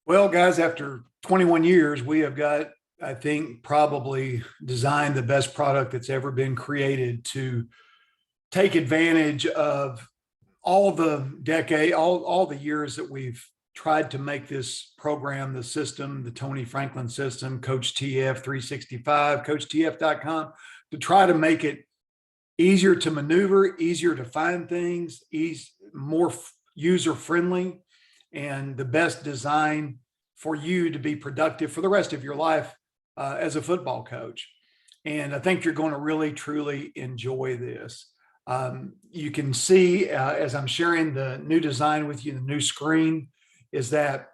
Well, guys, after 21 years, we have got, I think, probably designed the best product that's ever been created to take advantage of all the years that we've tried to make this program, the system, the Tony Franklin system, Coach TF 365, CoachTF.com, to try to make it easier to maneuver, easier to find things, more user friendly, and the best design for you to be productive for the rest of your life as a football coach. And I think you're going to really, truly enjoy this. You can see as I'm sharing the new design with you, the new screen, is that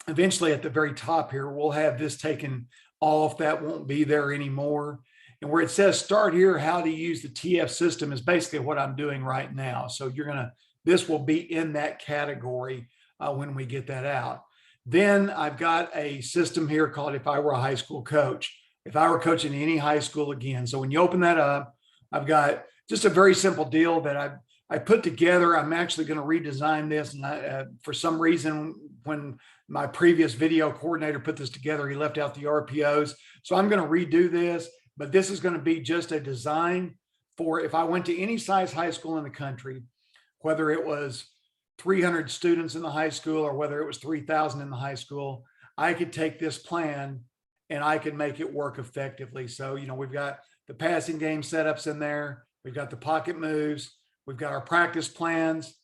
eventually at the very top here, we'll have this taken off. That won't be there anymore. And where it says start here, how to use the TF system is basically what I'm doing right now. So this will be in that category when we get that out. Then I've got a system here called If I Were a High School Coach. If I were coaching any high school again. So when you open that up, I've got just a very simple deal that I put together. I'm actually going to redesign this. And for some reason, when my previous video coordinator put this together, he left out the RPO'S. So I'm going to redo this, but this is going to be just a design for if I went to any size high school in the country, whether it was 300 students in the high school or whether it was 3,000 in the high school, I could take this plan and I could make it work effectively. So, we've got the passing game setups in there. We've got the pocket moves. We've got our practice plans.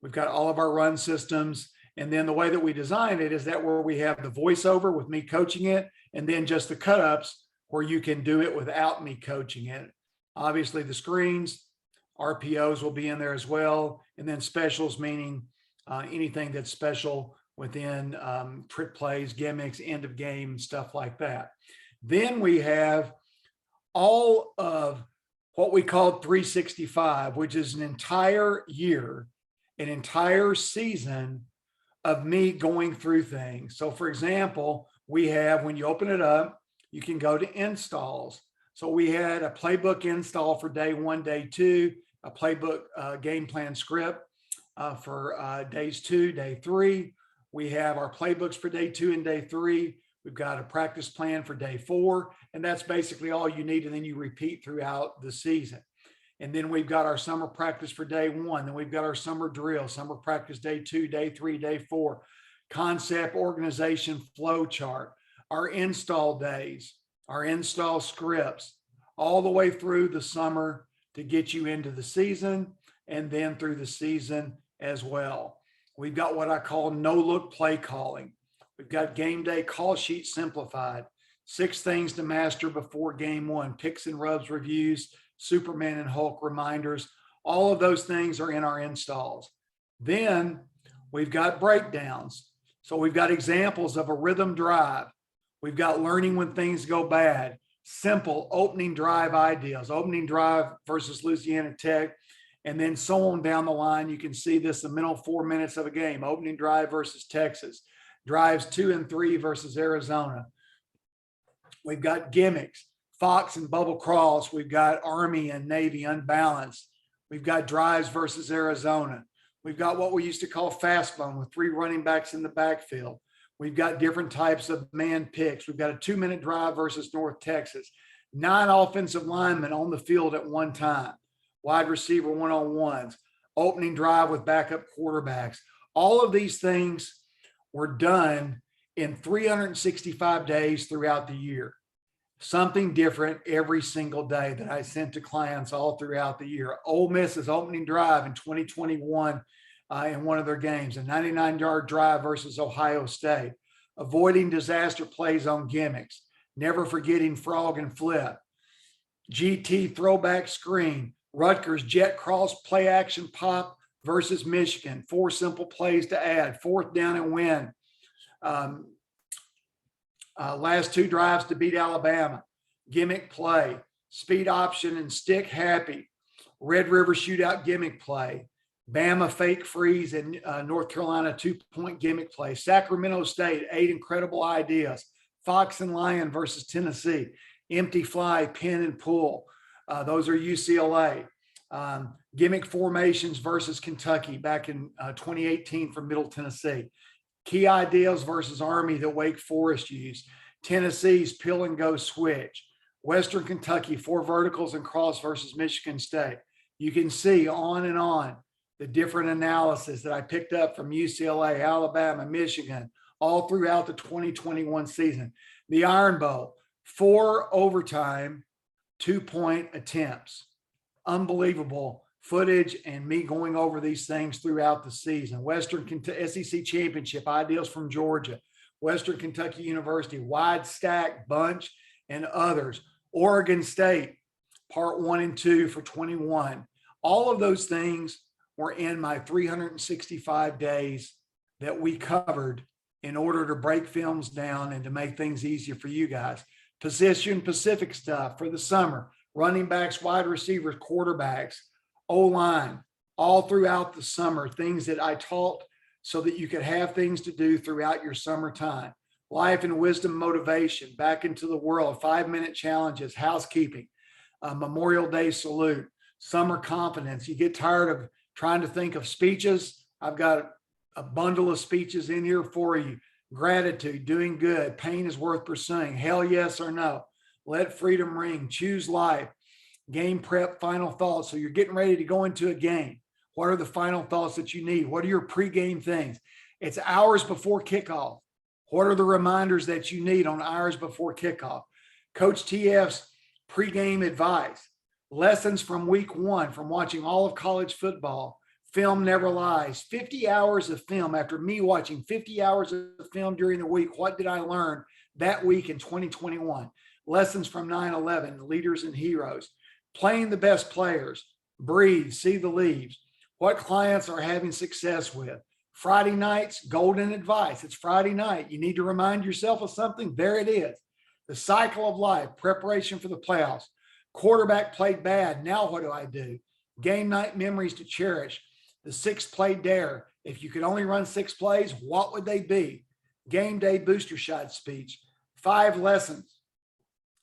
We've got all of our run systems. And then the way that we designed it is that where we have the voiceover with me coaching it, and then just the cut-ups where you can do it without me coaching it. Obviously the screens, RPO'S will be in there as well. And then specials, meaning anything that's special within trick plays, gimmicks, end of game, stuff like that. Then we have all of what we call 365, which is an entire year, an entire season of me going through things. So for example, we have, when you open it up, you can go to installs. So we had a playbook install for day 1, day 2, a playbook game plan script for days 2, day 3. We have our playbooks for day 2 and day 3. We've got a practice plan for day 4, and that's basically all you need. And then you repeat throughout the season. And then we've got our summer practice for day 1. Then we've got our summer drill, summer practice day 2, day 3, day 4, concept, organization, flow chart, our install days, our install scripts, all the way through the summer to get you into the season, and then through the season as well. We've got what I call no-look play calling. We've got game day call sheet simplified, 6 things to master before game 1, picks and rubs reviews, Superman and Hulk reminders. All of those things are in our installs. Then we've got breakdowns. So we've got examples of a rhythm drive. We've got learning when things go bad, simple opening drive ideas, opening drive versus Louisiana Tech, and then so on down the line. You can see this, the middle 4 minutes of a game, opening drive versus Texas, drives 2 and 3 versus Arizona. We've got gimmicks, Fox and bubble cross. We've got Army and Navy unbalanced. We've got drives versus Arizona. We've got what we used to call fast bone with 3 running backs in the backfield. We've got different types of man picks. We've got a 2-minute drive versus North Texas, 9 offensive linemen on the field at one time, wide receiver one-on-ones, opening drive with backup quarterbacks. All of these things were done in 365 days throughout the year. Something different every single day that I sent to clients all throughout the year. Ole Miss's opening drive in 2021 in one of their games, a 99-yard drive versus Ohio State, avoiding disaster plays on gimmicks, never forgetting frog and flip, GT throwback screen, Rutgers jet cross play action pop versus Michigan, 4 simple plays to add, 4th down and win, last 2 drives to beat Alabama, gimmick play, speed option and stick happy, Red River shootout gimmick play, Bama fake freeze and North Carolina 2-point gimmick play, Sacramento State 8 incredible ideas, Fox and Lion versus Tennessee, empty fly, pin and pull. Those are UCLA. Gimmick formations versus Kentucky back in 2018 from Middle Tennessee. Key ideals versus Army that Wake Forest used. Tennessee's peel and go switch. Western Kentucky, 4 verticals and cross versus Michigan State. You can see on and on the different analysis that I picked up from UCLA, Alabama, Michigan, all throughout the 2021 season. The Iron Bowl, 4 overtime, 2-point attempts. Unbelievable footage and me going over these things throughout the season. Western SEC Championship, ideals from Georgia, Western Kentucky University, wide stack bunch, and others. Oregon State, part 1 and 2 for 21. All of those things were in my 365 days that we covered in order to break films down and to make things easier for you guys. Position Pacific stuff for the summer, running backs, wide receivers, quarterbacks, O-line, all throughout the summer, things that I taught so that you could have things to do throughout your summertime. Life and wisdom motivation, back into the world, 5-minute challenges, housekeeping, Memorial Day salute, summer confidence. You get tired of trying to think of speeches. I've got a bundle of speeches in here for you. Gratitude, doing good, pain is worth pursuing, hell yes or no, let freedom ring, choose life, game prep, final thoughts. So you're getting ready to go into a game. What are the final thoughts that you need? What are your pregame things? It's hours before kickoff. What are the reminders that you need on hours before kickoff? Coach TF's pregame advice, lessons from week 1, from watching all of college football. Film never lies. 50 hours of film. After me watching 50 hours of film during the week, what did I learn that week in 2021? Lessons from 9/11, leaders and heroes. Playing the best players. Breathe, see the leaves. What clients are having success with. Friday nights, golden advice. It's Friday night. You need to remind yourself of something. There it is. The cycle of life, preparation for the playoffs. Quarterback played bad. Now what do I do? Game night memories to cherish. The 6-play dare. If you could only run 6 plays, what would they be? Game day booster shot speech. 5 lessons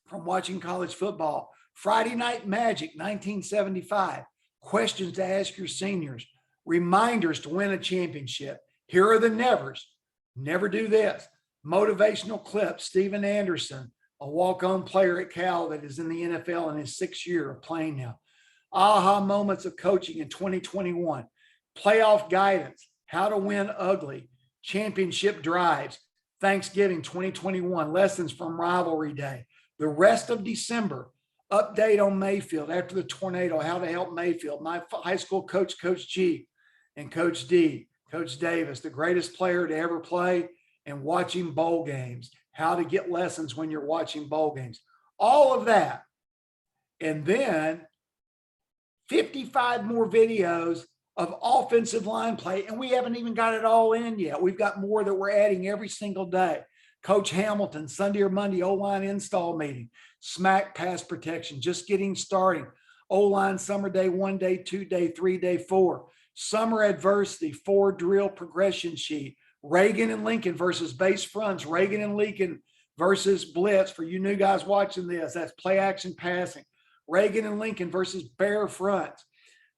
from watching college football. Friday Night Magic, 1975. Questions to ask your seniors. Reminders to win a championship. Here are the nevers. Never do this. Motivational clips. Steven Anderson, a walk-on player at Cal that is in the NFL in his 6th year of playing now. Aha moments of coaching in 2021. Playoff guidance. How to win ugly. Championship drives. Thanksgiving 2021. Lessons from rivalry day. The rest of December. Update on Mayfield after the tornado, how to help Mayfield. My high school coach, Coach G, and Coach D, Coach Davis, the greatest player to ever play, and watching bowl games, how to get lessons when you're watching bowl games. All of that. And then 55 more videos of offensive line play, and we haven't even got it all in yet. We've got more that we're adding every single day. Coach Hamilton, Sunday or Monday, O-line install meeting, smack pass protection, just getting starting. O-line summer day, 1 day, 2 day, 3 day, 4. Summer adversity, 4 drill progression sheet. Reagan and Lincoln versus base fronts. Reagan and Lincoln versus blitz. For you new guys watching this, that's play action passing. Reagan and Lincoln versus bare fronts.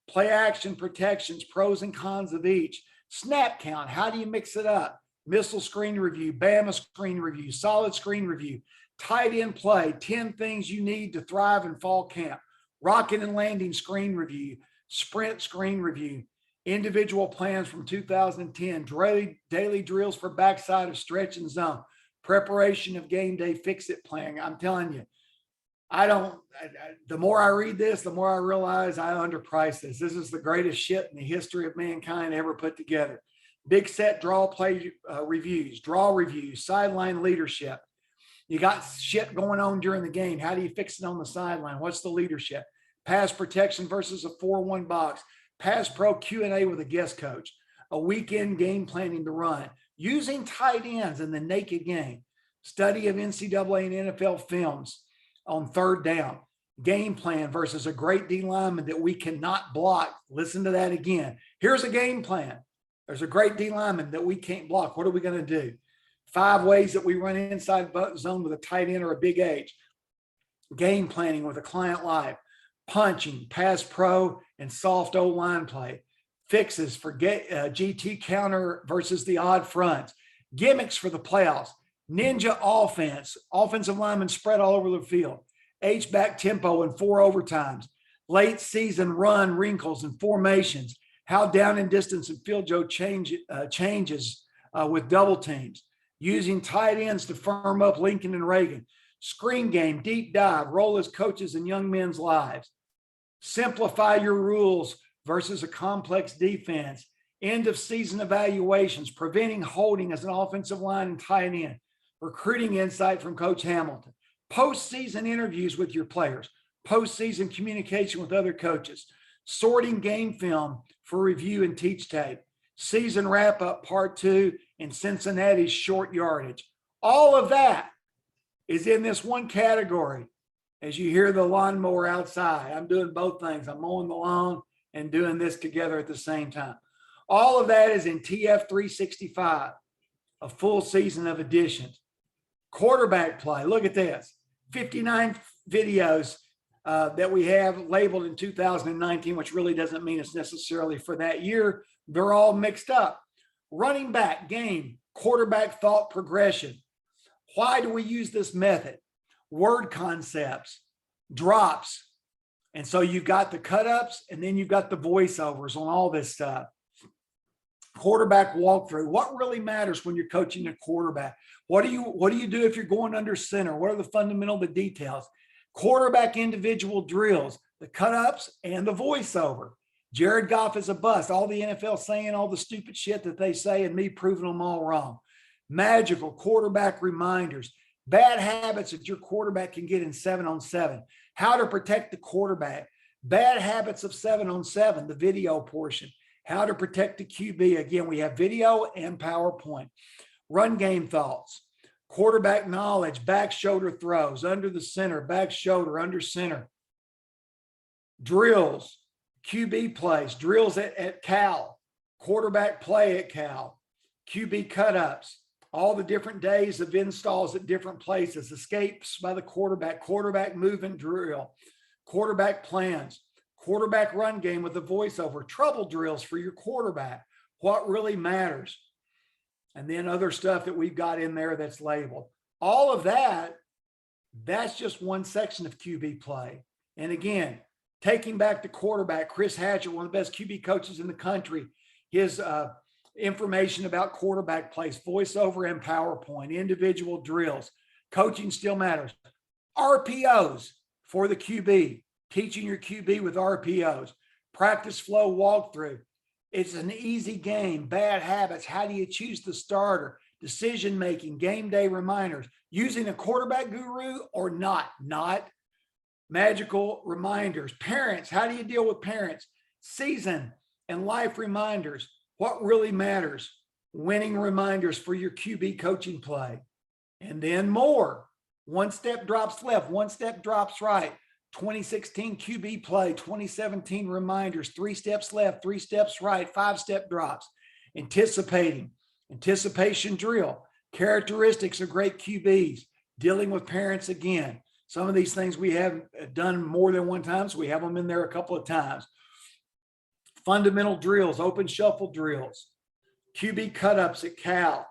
Play action protections, pros and cons of each. Snap count, how do you mix it up? Missile screen review, Bama screen review, solid screen review, tight end play, 10 things you need to thrive in fall camp, rocket and landing screen review, sprint screen review, individual plans from 2010, daily drills for backside of stretch and zone, preparation of game day fix-it plan. I'm telling you, the more I read this, the more I realize I underpriced this. This is the greatest shit in the history of mankind ever put together. Big set draw play reviews, draw reviews, sideline leadership. You got shit going on during the game. How do you fix it on the sideline? What's the leadership? Pass protection versus a 4-1 box. Pass pro Q&A with a guest coach. A weekend game planning to run. Using tight ends in the naked game. Study of NCAA and NFL films on 3rd down. Game plan versus a great D lineman that we cannot block. Listen to that again. Here's a game plan. There's a great D lineman that we can't block. What are we going to do? 5 ways that we run inside zone with a tight end or a big H. Game planning with a client live. Punching, pass pro, and soft O-line play. Fixes for GT counter versus the odd fronts. Gimmicks for the playoffs. Ninja offense. Offensive linemen spread all over the field. H-back tempo in 4 overtimes. Late season run wrinkles and formations. How down and distance and field goal changes with double teams. Using tight ends to firm up Lincoln and Reagan. Screen game, deep dive, role as coaches in young men's lives. Simplify your rules versus a complex defense. End of season evaluations, preventing holding as an offensive line and tight end. Recruiting insight from Coach Hamilton. Postseason interviews with your players. Postseason communication with other coaches. Sorting game film for review and teach tape. Season wrap-up part 2 in Cincinnati's short yardage. All of that is in this one category. As you hear the lawnmower outside, I'm doing both things. I'm mowing the lawn and doing this together at the same time. All of that is in TF 365, a full season of editions. Quarterback play, look at this. 59 videos that we have labeled in 2019, which really doesn't mean it's necessarily for that year. They're all mixed up. Running back game, quarterback thought progression. Why do we use this method? Word concepts, drops. And so you've got the cut-ups and then you've got the voiceovers on all this stuff. Quarterback walkthrough. What really matters when you're coaching a quarterback? What do you do if you're going under center? What are the fundamental details? Quarterback individual drills, the cut-ups and the voiceover. Jared Goff is a bust. All the NFL saying all the stupid shit that they say and me proving them all wrong. Magical quarterback reminders. Bad habits that your quarterback can get in 7-on-7. How to protect the quarterback. Bad habits of 7-on-7, the video portion. How to protect the QB. Again, we have video and PowerPoint. Run game thoughts. Quarterback knowledge, back shoulder throws, under the center, back shoulder, under center. Drills, QB plays, drills at Cal, quarterback play at Cal, QB cut-ups, all the different days of installs at different places, escapes by the quarterback movement drill, quarterback plans, quarterback run game with the voiceover, trouble drills for your quarterback, what really matters. And then other stuff that we've got in there that's labeled. All of that, that's just one section of QB play. And again, taking back the quarterback, Chris Hatchett, one of the best QB coaches in the country, his information about quarterback plays, voiceover and PowerPoint, individual drills. Coaching still matters. RPO'S for the QB, teaching your QB with RPO'S. Practice flow walkthrough. It's an easy game. Bad habits. How do you choose the starter? Decision-making, game day reminders. Using a quarterback guru or not. Magical reminders. Parents. How do you deal with parents? Season and life reminders. What really matters? Winning reminders for your QB coaching play. And then more. One step drops left. One step drops right. 2016 QB play, 2017 reminders, 3 steps left, 3 steps right, 5-step drops, anticipation drill, characteristics of great QBs, dealing with parents again. Some of these things we have done more than one time, so we have them in there a couple of times. Fundamental drills, open shuffle drills, QB cut-ups at Cal,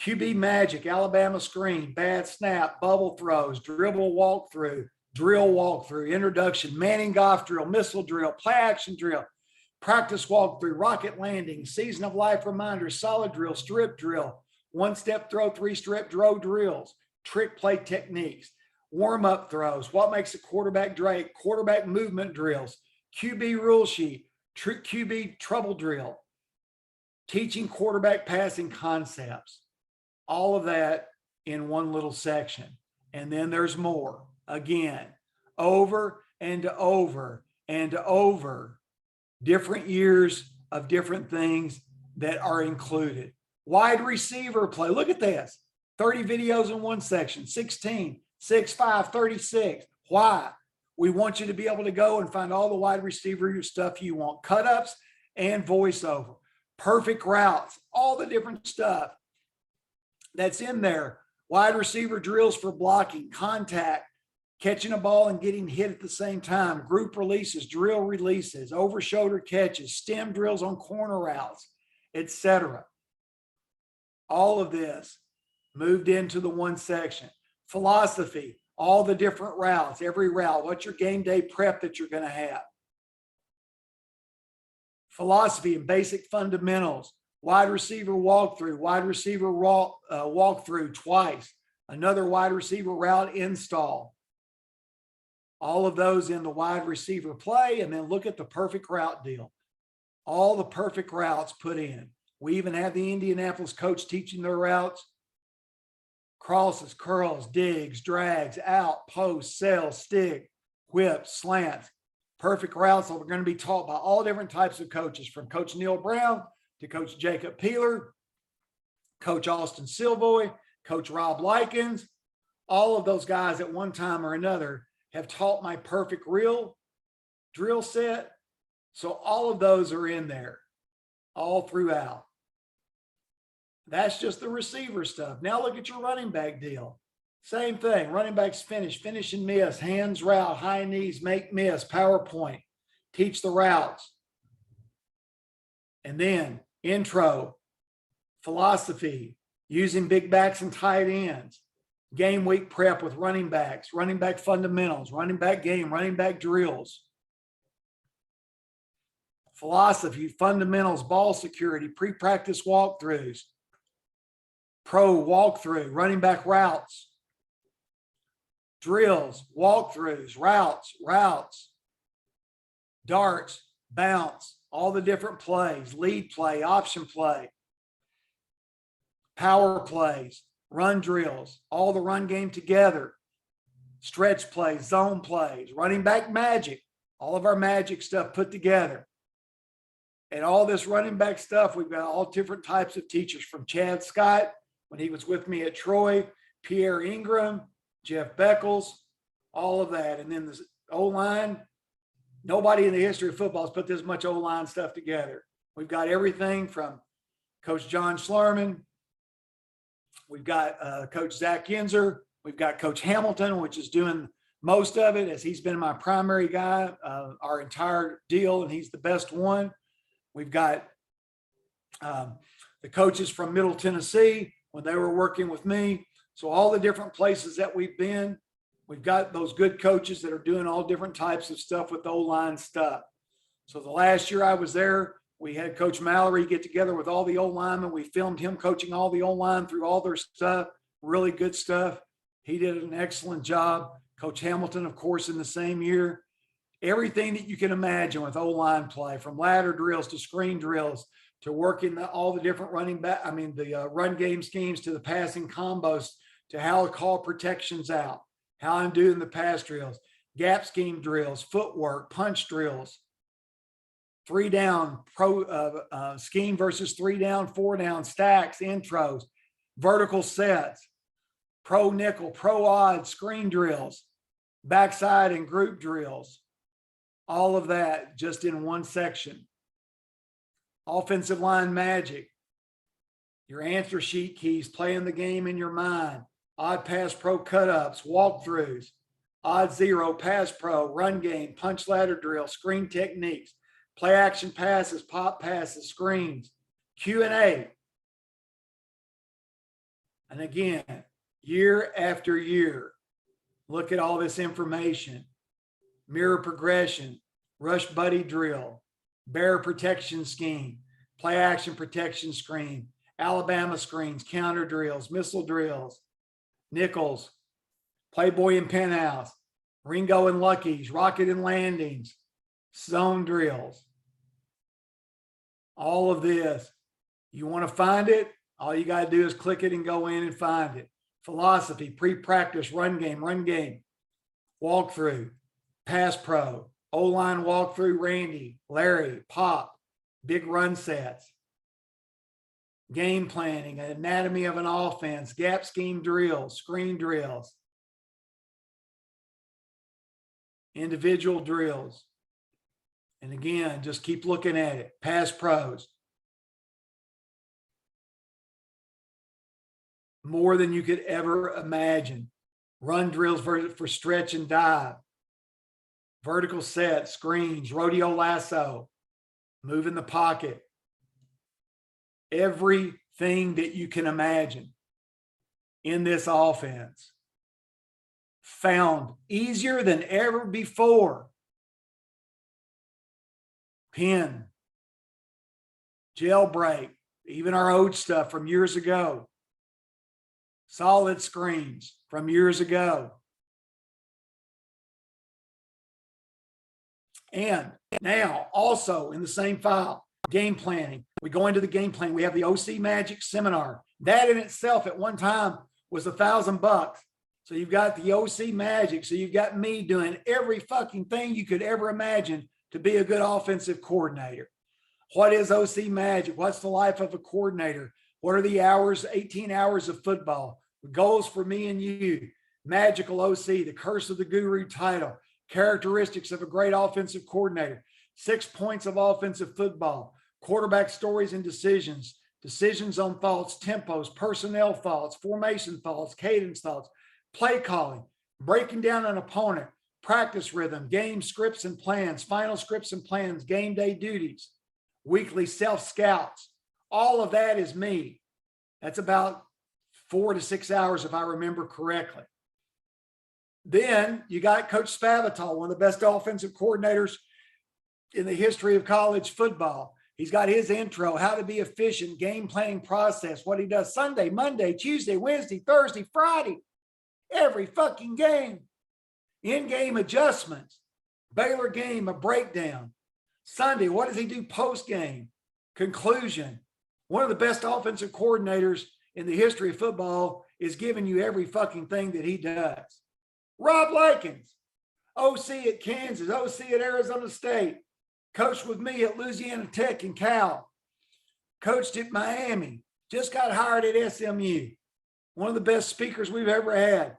QB magic, Alabama screen, bad snap, bubble throws, dribble walkthrough, drill walkthrough, introduction, Manning Goff drill, missile drill, play action drill, practice walkthrough, rocket landing, season of life reminders, solid drill, strip drill, 1-step throw, 3-step throw drills, trick play techniques, warm-up throws, what makes a quarterback great, quarterback movement drills, QB rule sheet, QB trouble drill, teaching quarterback passing concepts, all of that in one little section. And then there's more. Again, over and over and over, different years of different things that are included. Wide receiver play. Look at this. 30 videos in one section, 16, 6'5", 36. Why? We want you to be able to go and find all the wide receiver stuff you want. Cut-ups and voiceover. Perfect routes. All the different stuff that's in there. Wide receiver drills for blocking, contact, catching a ball and getting hit at the same time, group releases, drill releases, over shoulder catches, stem drills on corner routes, etc. All of this moved into the one section. Philosophy, all the different routes, every route, what's your game day prep that you're going to have. Philosophy and basic fundamentals, wide receiver walkthrough, wide receiver walkthrough twice, another wide receiver route install. All of those in the wide receiver play, and then look at the perfect route deal. All the perfect routes put in. We even have the Indianapolis coach teaching their routes. Crosses, curls, digs, drags, out, post, sail, stick, whip, slants. Perfect routes that are going to be taught by all different types of coaches, from Coach Neil Brown to Coach Jacob Peeler, Coach Austin Silvoy, Coach Rob Likens. All of those guys at one time or another have taught my perfect reel drill set. So all of those are in there all throughout. That's just the receiver stuff. Now look at your running back deal. Same thing. Running backs finish and miss, hands route, high knees, make miss, PowerPoint, teach the routes. And then intro, philosophy, using big backs and tight ends, game week prep with running backs, running back fundamentals, running back game, running back drills. Philosophy, fundamentals, ball security, pre-practice walkthroughs, pro walkthrough, running back routes, drills, walkthroughs, routes, darts, bounce, all the different plays, lead play, option play, power plays, run drills, all the run game together, stretch plays, zone plays, running back magic, all of our magic stuff put together. And all this running back stuff, we've got all different types of teachers, from Chad Scott, when he was with me at Troy, Pierre Ingram, Jeff Beckles, all of that. And then the O-line, nobody in the history of football has put this much O-line stuff together. We've got everything from Coach John Schlerman. We've got Coach Zach Yenzer. We've got Coach Hamilton, which is doing most of it, as he's been my primary guy, our entire deal, and he's the best one. We've got the coaches from Middle Tennessee when they were working with me. So all the different places that we've been, we've got those good coaches that are doing all different types of stuff with the O-line stuff. So the last year I was there, we had Coach Mallory get together with all the O-linemen. We filmed him coaching all the O-line through all their stuff, really good stuff. He did an excellent job. Coach Hamilton, of course, in the same year. Everything that you can imagine with O-line play, from ladder drills to screen drills to working all the different the run game schemes, to the passing combos, to how to call protections out, how I'm doing the pass drills, gap scheme drills, footwork, punch drills, 3 down pro scheme versus 3 down, 4 down, stacks, intros, vertical sets, pro nickel, pro odd, screen drills, backside and group drills. All of that just in one section. Offensive line magic, your answer sheet keys, playing the game in your mind, odd pass pro cut-ups, walkthroughs, odd zero, pass pro, run game, punch ladder drill, screen techniques, play action passes, pop passes, screens, Q&A. And again, year after year, look at all this information. Mirror progression, rush buddy drill, bear protection scheme, play action protection screen, Alabama screens, counter drills, missile drills, nickels, Playboy and Penthouse, Ringo and Lucky's, rocket and landings, zone drills. All of this. You want to find it? All you got to do is click it and go in and find it. Philosophy, pre-practice, run game, walkthrough, pass pro, O-line walkthrough, Randy, Larry, Pop, big run sets, game planning, anatomy of an offense, gap scheme drills, screen drills, individual drills. And again, just keep looking at it. Pass pros. More than you could ever imagine. Run drills for stretch and dive. Vertical set, screens, rodeo lasso, move in the pocket. Every thing that you can imagine in this offense. Found easier than ever before. Pin, jailbreak, even our old stuff from years ago. Solid screens from years ago. And now also in the same file, game planning. We go into the game plan. We have the OC Magic seminar. That in itself at one time was $1,000. So you've got the OC Magic. So you've got me doing every fucking thing you could ever imagine to be a good offensive coordinator. What is OC Magic? What's the life of a coordinator? What are the hours, 18 hours of football? The goals for me and you. Magical OC, the curse of the guru title. Characteristics of a great offensive coordinator. 6 points of offensive football. Quarterback stories and decisions. Decisions on thoughts, tempos, personnel thoughts, formation thoughts, cadence thoughts, play calling, breaking down an opponent, practice rhythm, game scripts and plans, final scripts and plans, game day duties, weekly self-scouts. All of that is me. That's about 4 to 6 hours if I remember correctly. Then you got Coach Spavital, one of the best offensive coordinators in the history of college football. He's got his intro, how to be efficient, game planning process, what he does Sunday, Monday, Tuesday, Wednesday, Thursday, Friday, every fucking game. In-game adjustments, Baylor game, a breakdown. Sunday, what does he do post-game? Conclusion. One of the best offensive coordinators in the history of football is giving you every fucking thing that he does. Rob Likens, OC at Kansas, OC at Arizona State, coached with me at Louisiana Tech and Cal, coached at Miami, just got hired at SMU. One of the best speakers we've ever had.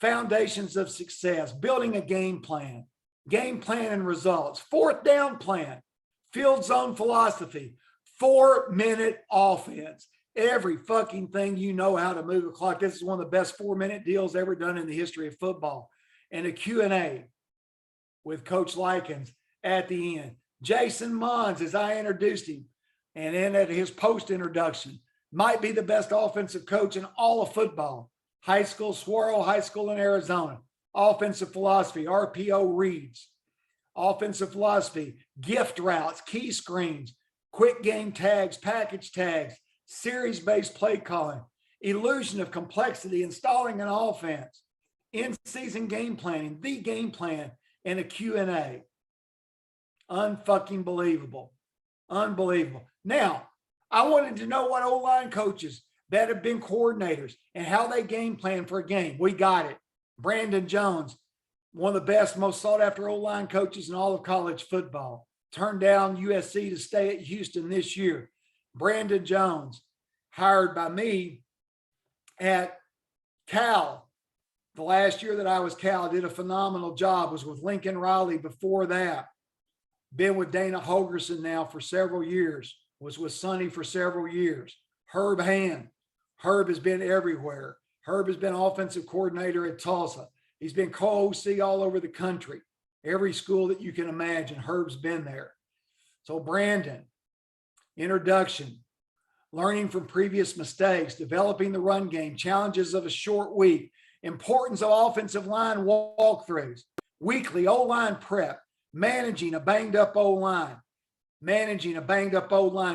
Foundations of success, building a game plan and results, fourth down plan, field zone philosophy, 4-minute offense, every fucking thing you know how to move a clock. This is one of the best 4-minute deals ever done in the history of football. And a Q&A with Coach Likens at the end. Jason Mons, as I introduced him, and then at his post-introduction, might be the best offensive coach in all of football. High school, Saguaro High School in Arizona. Offensive philosophy, RPO reads. Offensive philosophy, gift routes, key screens, quick game tags, package tags, series-based play calling, illusion of complexity, installing an offense, in-season game planning, the game plan, and a Q&A. Unfucking believable. Unbelievable. Now, I wanted to know what O-line coaches that have been coordinators and how they game plan for a game. We got it. Brandon Jones, one of the best, most sought after O-line coaches in all of college football. Turned down USC to stay at Houston this year. Brandon Jones, hired by me at Cal. The last year that I was Cal, did a phenomenal job, was with Lincoln Riley before that. Been with Dana Holgerson now for several years, was with Sonny for several years. Herb Hand. Herb has been everywhere. Herb has been offensive coordinator at Tulsa. He's been co-OC all over the country. Every school that you can imagine, Herb's been there. So Brandon, introduction, learning from previous mistakes, developing the run game, challenges of a short week, importance of offensive line walkthroughs, weekly O-line prep, managing a banged up O-line,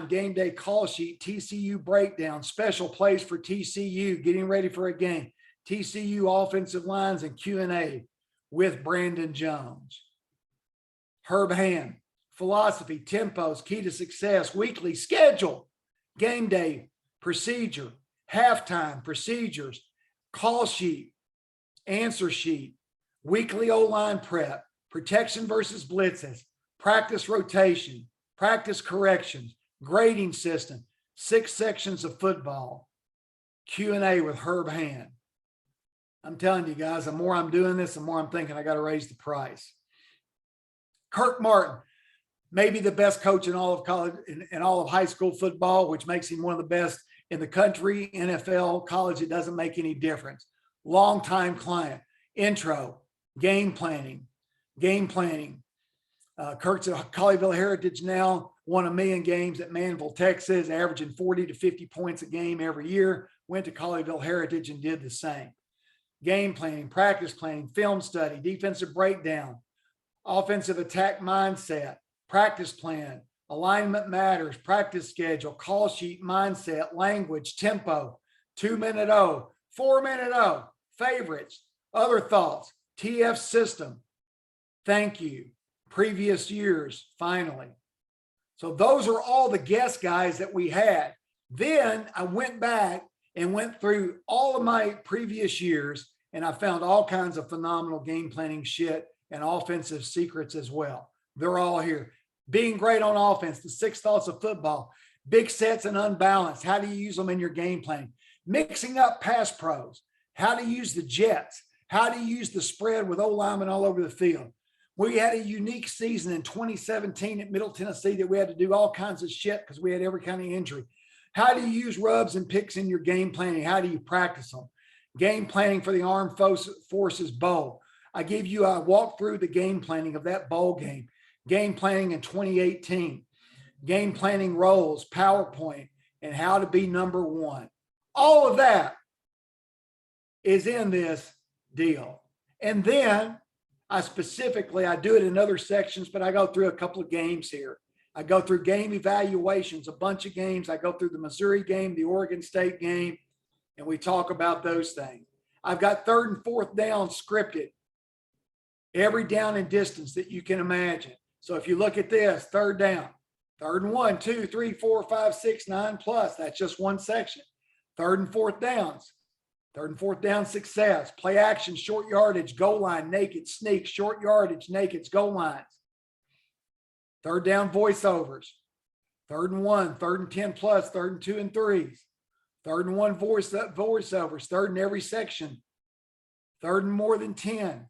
game day call sheet, TCU breakdown, special plays for TCU, getting ready for a game, TCU offensive lines, and Q&A with Brandon Jones. Herb Hand, philosophy, tempos, key to success, weekly schedule, game day, procedure, halftime, procedures, call sheet, answer sheet, weekly O-line prep, protection versus blitzes, practice rotation, practice corrections, grading system, 6 sections of football, Q&A with Herb Hand. I'm telling you guys, the more I'm doing this, the more I'm thinking I got to raise the price. Kirk Martin, maybe the best coach in all of college, in all of high school football, which makes him one of the best in the country. NFL, college, it doesn't make any difference. Longtime client. Intro, game planning. Kirk's at Colleyville Heritage now, won 1 million games at Manville, Texas, averaging 40 to 50 points a game every year, went to Colleyville Heritage and did the same. Game planning, practice planning, film study, defensive breakdown, offensive attack mindset, practice plan, alignment matters, practice schedule, call sheet mindset, language, tempo, 2-minute O, 4-minute O, favorites, other thoughts, TF system, thank you, previous years, finally. So those are all the guest guys that we had. Then I went back and went through all of my previous years, and I found all kinds of phenomenal game planning shit and offensive secrets as well. They're all here. Being great on offense, the 6 thoughts of football, big sets and unbalanced. How do you use them in your game planning? Mixing up pass pros, how to use the jets, how to use the spread with O-linemen all over the field. We had a unique season in 2017 at Middle Tennessee that we had to do all kinds of shit because we had every kind of injury. How do you use rubs and picks in your game planning? How do you practice them? Game planning for the Armed Forces Bowl. I gave you a walk through the game planning of that bowl game. Game planning in 2018. Game planning roles, PowerPoint, and how to be number one. All of that is in this deal. And then I do it in other sections, but I go through a couple of games here. I go through game evaluations, a bunch of games. I go through the Missouri game, the Oregon State game, and we talk about those things. I've got 3rd and 4th down scripted, every down and distance that you can imagine. So if you look at this, 3rd down, 3rd and 1, 2, 3, 4, 5, 6, 9 plus, that's just one section. 3rd and 4th downs, 3rd and 4th down success, play action, short yardage, goal line, naked, sneak, short yardage, nakeds, goal lines. 3rd down voiceovers, 3rd and 1, 3rd and 10 plus, 3rd and 2 and 3s, 3rd and 1 voiceovers, 3rd in every section, 3rd and more than 10,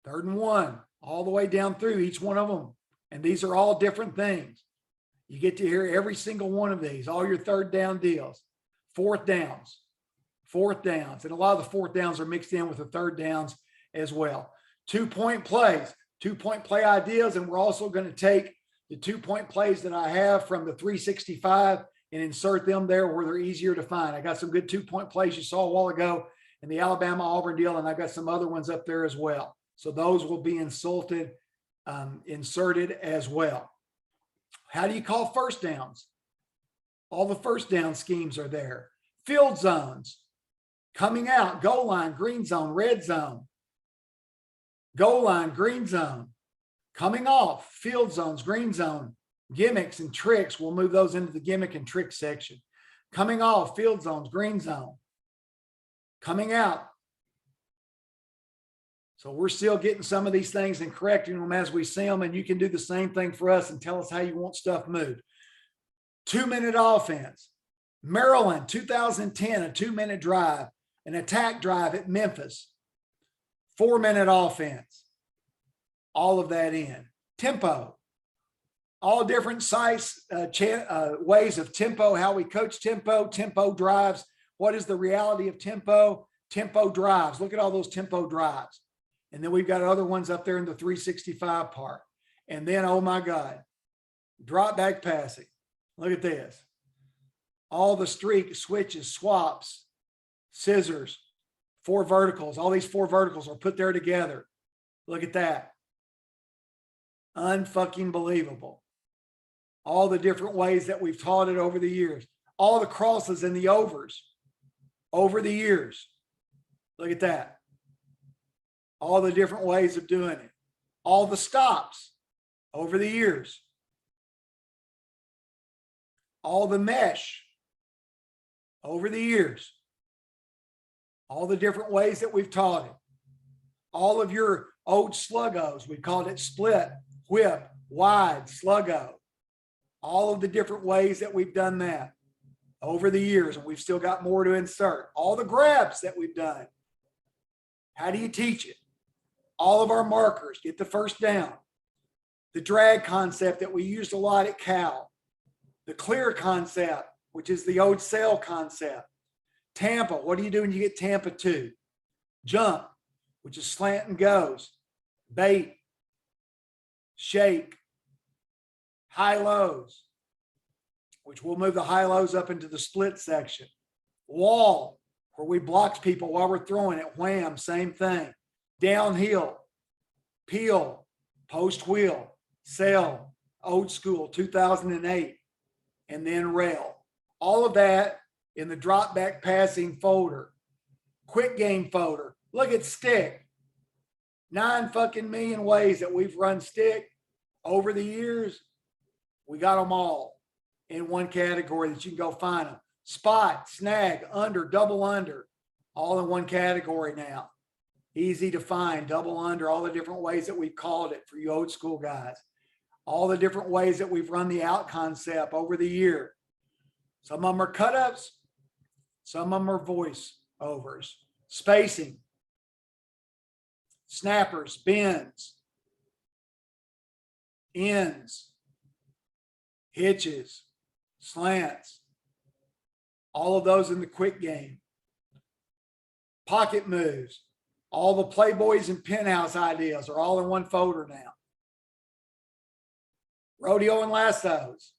3rd and 1, all the way down through each one of them. And these are all different things. You get to hear every single one of these, all your 3rd down deals, 4th downs, and a lot of the 4th downs are mixed in with the 3rd downs as well. 2-point plays, 2-point play ideas, and we're also going to take the 2-point plays that I have from the 365 and insert them there where they're easier to find. I got some good 2-point plays you saw a while ago in the Alabama-Auburn deal, and I got some other ones up there as well. So those will be inserted as well. How do you call 1st downs? All the 1st down schemes are there. Field zones, coming out, goal line, green zone, red zone, goal line, green zone, coming off, field zones, green zone, gimmicks and tricks. We'll move those into the gimmick and trick section. Coming off, field zones, green zone, coming out. So we're still getting some of these things and correcting them as we see them. And you can do the same thing for us and tell us how you want stuff moved. 2-minute offense. Maryland, 2010, a 2-minute drive, an attack drive at Memphis. 4-minute offense. All of that in. Tempo. All different ways of tempo, how we coach tempo, tempo drives. What is the reality of tempo? Tempo drives. Look at all those tempo drives. And then we've got other ones up there in the 365 part. And then, oh my God, drop back passing. Look at this. All the streak, switches, swaps, scissors, 4 verticals. All these 4 verticals are put there together. Look at that. Unfucking believable. All the different ways that we've taught it over the years. All the crosses and the overs over the years. Look at that. All the different ways of doing it. All the stops over the years. All the mesh over the years. All the different ways that we've taught it. All of your old sluggos, we called it split, whip, wide, sluggo. All of the different ways that we've done that over the years, and we've still got more to insert. All the grabs that we've done. How do you teach it? All of our markers, get the 1st down. The drag concept that we used a lot at Cal. The clear concept, which is the old sail concept. Tampa, what do you do when you get Tampa 2? Jump, which is slant and goes. Bait, shake, high-lows, which we'll move the high-lows up into the split section. Wall, where we blocked people while we're throwing it. Wham, same thing. Downhill, peel, post wheel, sail, old school, 2008, and then rail. All of that in the drop back passing folder. Quick game folder. Look at stick. 9 fucking million ways that we've run stick over the years. We got them all in one category that you can go find them. Spot, snag, under, double under, all in one category now. Easy to find, double under, all the different ways that we've called it for you old school guys. All the different ways that we've run the out concept over the year. Some of them are cut-ups. Some of them are voice overs. Spacing. Snappers, bends. Ends. Hitches. Slants. All of those in the quick game. Pocket moves. All the Playboys and Penthouse ideas are all in one folder now. Rodeo and lassos,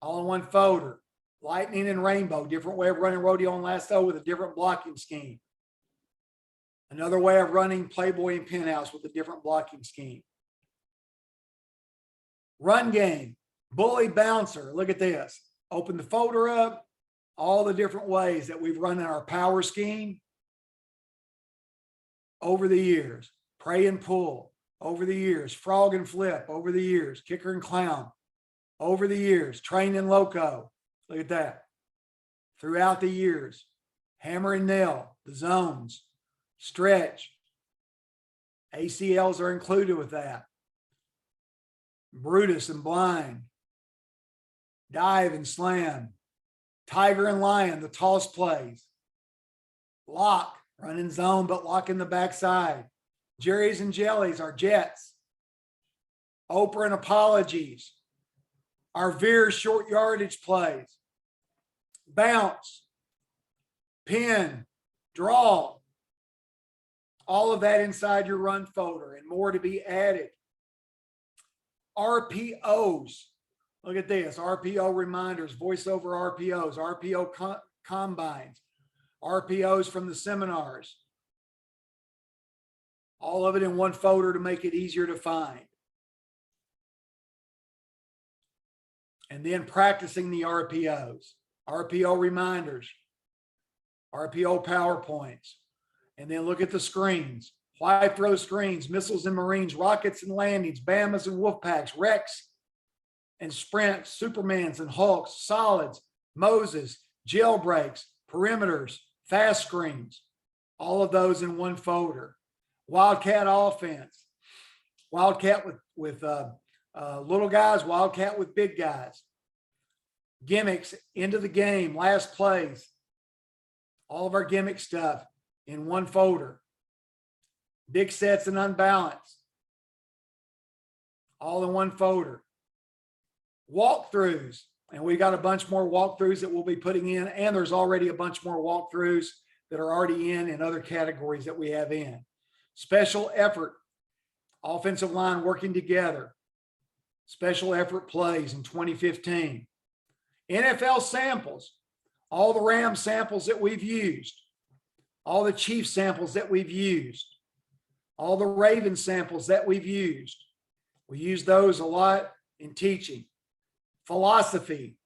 all in one folder. Lightning and rainbow, different way of running rodeo and lasso with a different blocking scheme. Another way of running Playboy and Penthouse with a different blocking scheme. Run game, bully bouncer. Look at this. Open the folder up. All the different ways that we've run in our power scheme over the years. Pray and pull over the years. Frog and flip over the years. Kicker and clown over the years. Train and loco. Look at that. Throughout the years. Hammer and nail. The zones. Stretch. ACLs are included with that. Brutus and blind. Dive and slam. Tiger and lion, the toss plays. Lock, running zone, but lock in the backside. Jerry's and jellies, our jets. Oprah and apologies. Our veer short yardage plays. Bounce. Pin. Draw. All of that inside your run folder and more to be added. RPO'S. Look at this. RPO reminders, voiceover RPOs, RPO combines, RPOs from the seminars. All of it in one folder to make it easier to find. And then practicing the RPOs, RPO reminders, RPO PowerPoints. And then look at the screens. Why throw screens, missiles and Marines, rockets and landings, Bamas and Wolfpacks, Rex and sprints, Supermans and Hulks, solids, Moses, jailbreaks, perimeters, fast screens, all of those in one folder. Wildcat offense, Wildcat with little guys, Wildcat with big guys. Gimmicks, into the game, last plays, all of our gimmick stuff in one folder. Big sets and unbalanced, all in one folder. Walkthroughs, and we got a bunch more walkthroughs that we'll be putting in, and there's already a bunch more walkthroughs that are already in other categories that we have in. Special effort, offensive line working together. Special effort plays in 2015. NFL samples, all the Rams samples that we've used, all the Chiefs samples that we've used, all the Ravens samples that we've used. We use those a lot in teaching. Philosophy,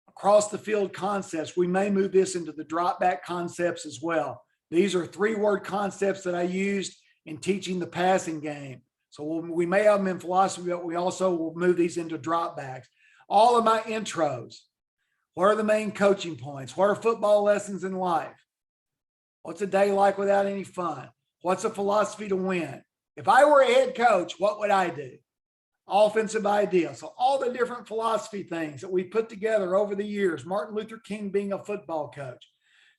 across the field concepts. We may move this into the drop back concepts as well. These are 3-word concepts that I used in teaching the passing game. So we may have them in philosophy, but we also will move these into drop backs. All of my intros. What are the main coaching points? What are football lessons in life? What's a day like without any fun? What's a philosophy to win? If I were a head coach, what would I do? Offensive idea. So all the different philosophy things that we put together over the years, Martin Luther King being a football coach,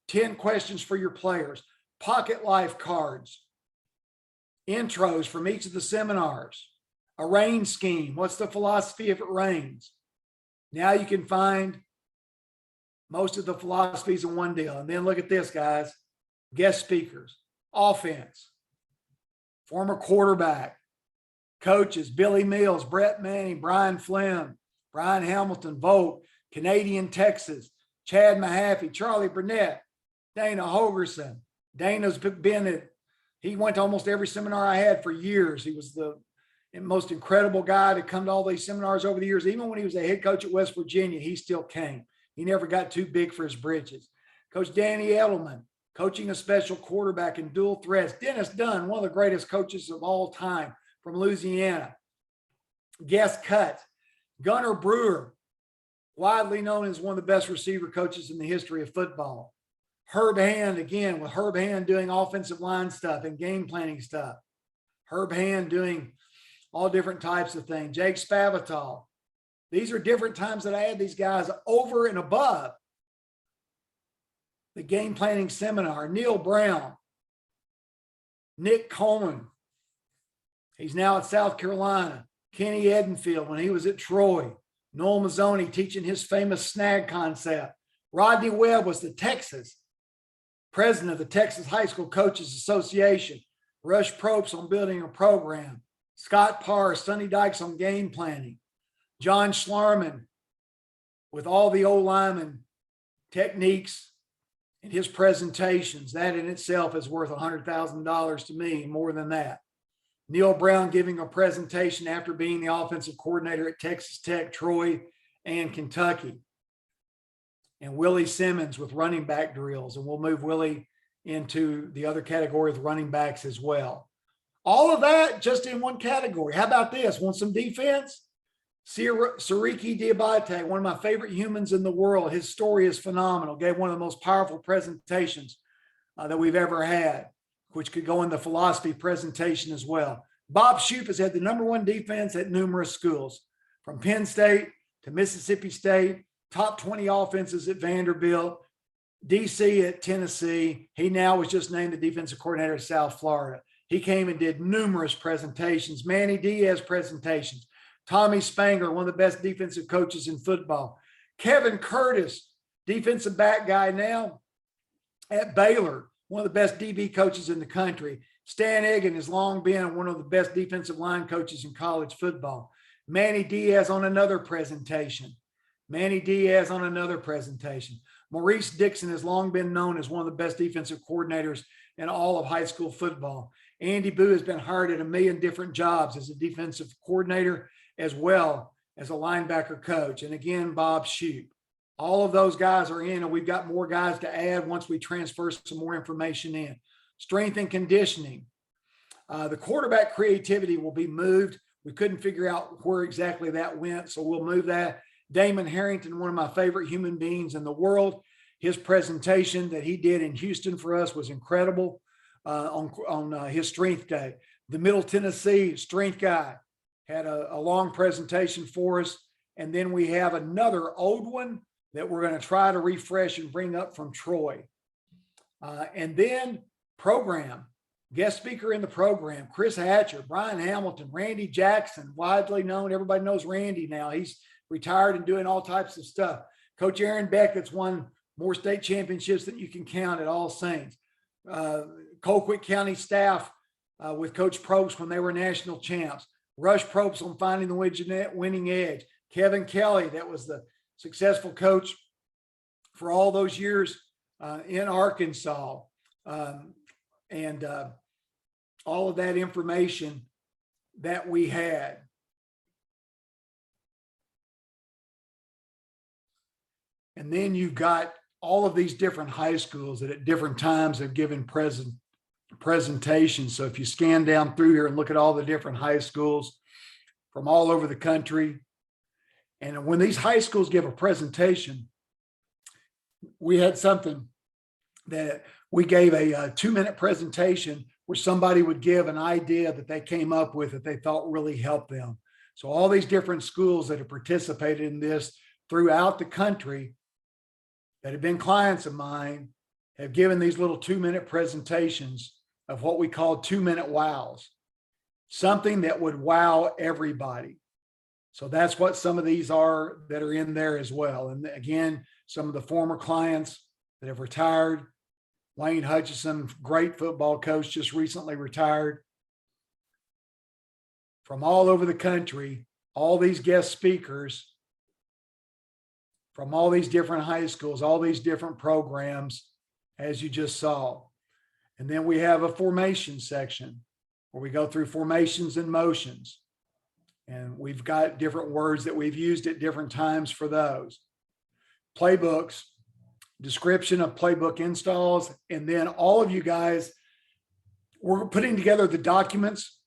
10 questions for your players, pocket life cards, intros from each of the seminars, a rain scheme. What's the philosophy if it rains? Now you can find most of the philosophies in one deal. And then look at this, guys. Guest speakers, offense, former quarterback, Coaches, Billy Mills, Brett Manning, Brian Flynn, Brian Hamilton, Vogt, Canadian Texas, Chad Mahaffey, Charlie Burnett, Dana Hogerson. Dana's been at, he went to almost every seminar I had for years. He was the most incredible guy to come to all these seminars over the years. Even when he was a head coach at West Virginia, he still came. He never got too big for his britches. Coach Danny Edelman, coaching a special quarterback in dual threats. Dennis Dunn, one of the greatest coaches of all time from Louisiana. Guest cut, Gunnar Brewer, widely known as one of the best receiver coaches in the history of football. Herb Hand, again, with Herb Hand doing offensive line stuff and game planning stuff. Herb Hand doing all different types of things. Jake Spavital. These are different times that I had these guys over and above the game planning seminar. Neil Brown, Nick Coleman. He's now at South Carolina. Kenny Edenfield when he was at Troy. Noel Mazzoni teaching his famous snag concept. Rodney Webb was the Texas president of the Texas High School Coaches Association. Rush Probst on building a program. Scott Parr, Sonny Dykes on game planning. John Schlarman with all the old lineman techniques and his presentations. That in itself is worth $100,000 to me, more than that. Neil Brown giving a presentation after being the offensive coordinator at Texas Tech, Troy, and Kentucky. And Willie Simmons with running back drills. And we'll move Willie into the other category with running backs as well. All of that just in one category. How about this? Want some defense? Siriki Diabate, one of my favorite humans in the world. His story is phenomenal. Gave one of the most powerful presentations that we've ever had, which could go in the philosophy presentation as well. Bob Shoop has had the #1 defense at numerous schools, from Penn State to Mississippi State, top 20 offenses at Vanderbilt, DC at Tennessee. He now was just named the defensive coordinator at South Florida. He came and did numerous presentations, Manny Diaz presentations, Tommy Spangler, one of the best defensive coaches in football. Kevin Curtis, defensive back guy now at Baylor, one of the best DB coaches in the country. Stan Egan has long been one of the best defensive line coaches in college football. Manny Diaz on another presentation. Maurice Dixon has long been known as one of the best defensive coordinators in all of high school football. Andy Boo has been hired at a million different jobs as a defensive coordinator as well as a linebacker coach. And again, Bob Shoop. All of those guys are in, and we've got more guys to add once we transfer some more information in. Strength and conditioning. The quarterback creativity will be moved. We couldn't figure out where exactly that went, so we'll move that. Damon Harrington, one of my favorite human beings in the world. His presentation that he did in Houston for us was incredible on his strength day. The Middle Tennessee strength guy had a long presentation for us. And then we have another old one that we're going to try to refresh and bring up from Troy. And then program, guest speaker in the program, Chris Hatcher, Brian Hamilton, Randy Jackson, widely known. Everybody knows Randy now. He's retired and doing all types of stuff. Coach Aaron Beck, that's won more state championships than you can count at All Saints. Colquitt County staff with Coach Probst when they were national champs. Rush Probst on finding the winning edge. Kevin Kelly, that was the successful coach for all those years in Arkansas. And all of that information that we had. And then you've got all of these different high schools that at different times have given presentations. So if you scan down through here and look at all the different high schools from all over the country, and when these high schools give a presentation, we had something that we gave a 2-minute presentation where somebody would give an idea that they came up with that they thought really helped them. So all these different schools that have participated in this throughout the country that have been clients of mine have given these little 2-minute presentations of what we call 2-minute wows, something that would wow everybody. So that's what some of these are that are in there as well. And again, some of the former clients that have retired. Wayne Hutchison, great football coach, just recently retired. from all over the country, all these guest speakers from all these different high schools, all these different programs, as you just saw. And then we have a formation section where we go through formations and motions. And we've got different words that we've used at different times for those. Playbooks, description of playbook installs, and then all of you guys, we're putting together the documents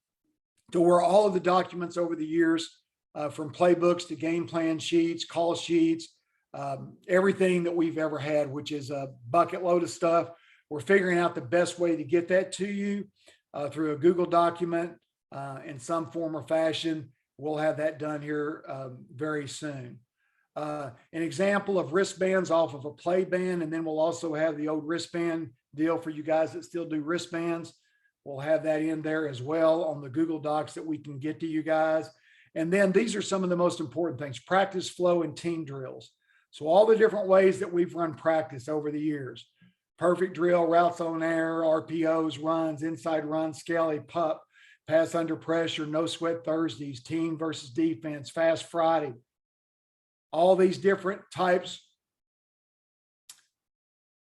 to where all of the documents over the years, from playbooks to game plan sheets, call sheets, everything that we've ever had, which is a bucket load of stuff. We're figuring out the best way to get that to you through a Google document in some form or fashion. We'll have that done here very soon. An example of wristbands off of a play band, and then we'll also have the old wristband deal for you guys that still do wristbands. We'll have that in there as well on the Google Docs that we can get to you guys. And then these are some of the most important things: practice flow and team drills. So all the different ways that we've run practice over the years: perfect drill, routes on air, RPO'S, runs, inside run, scaly pup, pass under pressure, no sweat Thursdays, team versus defense, fast Friday. All these different types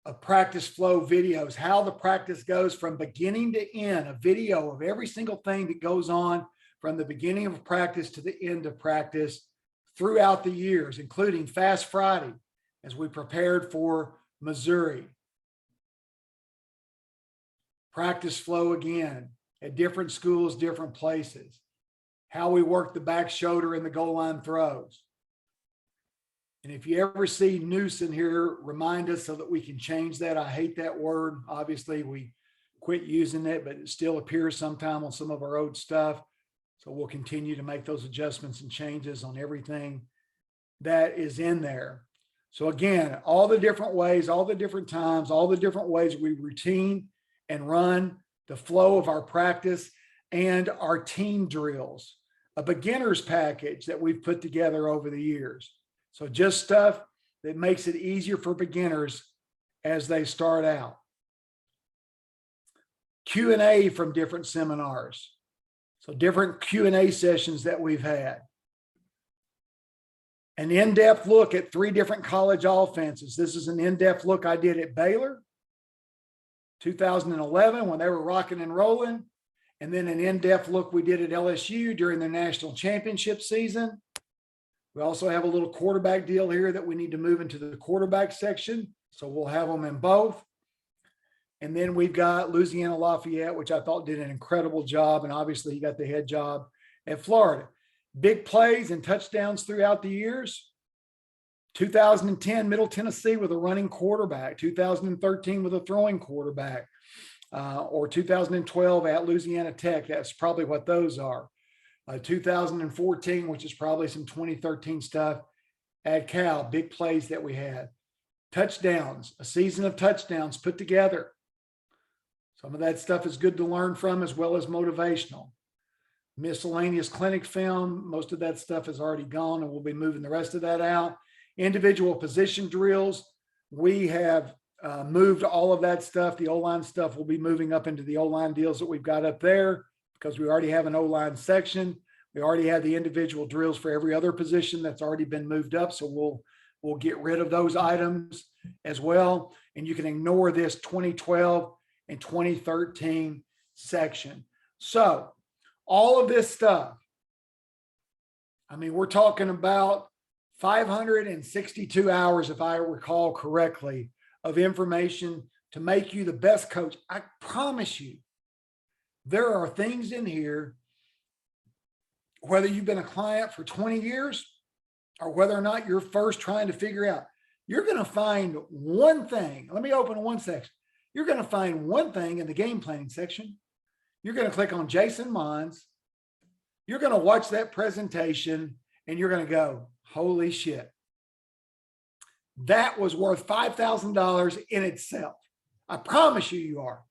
of practice flow videos, how the practice goes from beginning to end, a video of every single thing that goes on from the beginning of practice to the end of practice throughout the years, including Fast Friday as we prepared for Missouri. Practice flow again at different schools, different places. How we work the back shoulder in the goal line throws. And if you ever see noose in here, remind us so that we can change that. I hate that word. Obviously, we quit using it, but it still appears sometime on some of our old stuff. So we'll continue to make those adjustments and changes on everything that is in there. So again, all the different ways, all the different times, all the different ways we routine and run the flow of our practice and our team drills, a beginner's package that we've put together over the years. So just stuff that makes it easier for beginners as they start out. Q&A from different seminars. So different Q&A sessions that we've had. An in-depth look at 3 different college offenses. This is an in-depth look I did at Baylor, 2011, when they were rocking and rolling. And then an in-depth look we did at LSU during the national championship season. We also have a little quarterback deal here that we need to move into the quarterback section. So we'll have them in both. And then we've got Louisiana Lafayette, which I thought did an incredible job. And obviously he got the head job at Florida. Big plays and touchdowns throughout the years. 2010, Middle Tennessee with a running quarterback. 2013 with a throwing quarterback. Or 2012 at Louisiana Tech. That's probably what those are. 2014, which is probably some 2013 stuff at Cal. Big plays that we had. Touchdowns, a season of touchdowns put together. Some of that stuff is good to learn from as well as motivational. Miscellaneous clinic film, most of that stuff is already gone and we'll be moving the rest of that out. Individual position drills, we have moved all of that stuff. The O-line stuff will be moving up into the O-line deals that we've got up there because we already have an O-line section. We already have the individual drills for every other position that's already been moved up. So we'll get rid of those items as well. And you can ignore this 2012 and 2013 section. So all of this stuff, I mean, we're talking about 562 hours, if I recall correctly, of information to make you the best coach. I promise you, there are things in here, whether you've been a client for 20 years or whether or not you're first trying to figure out, you're going to find one thing. Let me open one section. You're going to find one thing in the game planning section. You're going to click on Jason Mons. You're going to watch that presentation and you're going to go, holy shit. That was worth $5,000 in itself. I promise you, you are.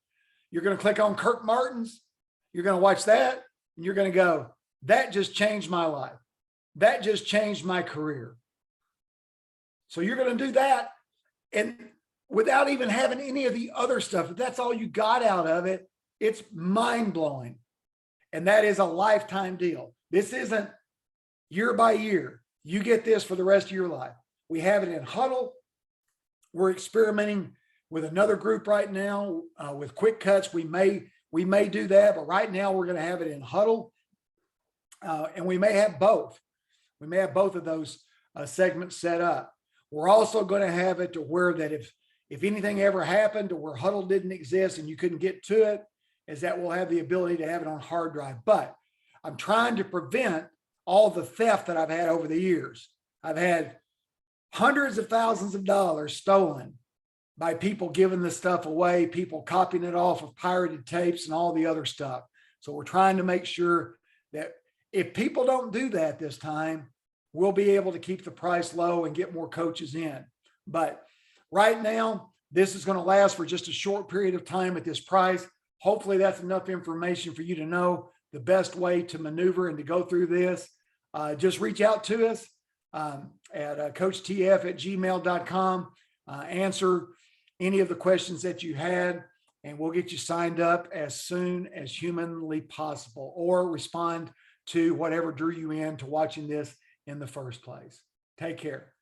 You're going to click on Kirk Martin's. You're going to watch that and you're going to go, that just changed my life. That just changed my career. So you're going to do that. And without even having any of the other stuff, if that's all you got out of it, it's mind blowing. And that is a lifetime deal. This isn't year by year. You get this for the rest of your life. We have it in Huddle. We're experimenting with another group right now with quick cuts. We may do that, but right now we're going to have it in Huddle. And we may have both. We may have both of those segments set up. We're also going to have it to where that if anything ever happened to where Huddle didn't exist and you couldn't get to it, is that we'll have the ability to have it on hard drive. But I'm trying to prevent all the theft that I've had over the years. I've had hundreds of thousands of dollars stolen by people giving this stuff away, people copying it off of pirated tapes and all the other stuff. So we're trying to make sure that if people don't do that this time, we'll be able to keep the price low and get more coaches in. But right now, this is going to last for just a short period of time at this price. Hopefully that's enough information for you to know the best way to maneuver and to go through this. Just reach out to us at coachtf@gmail.com. Answer any of the questions that you had, and we'll get you signed up as soon as humanly possible, or respond to whatever drew you in to watching this in the first place. Take care.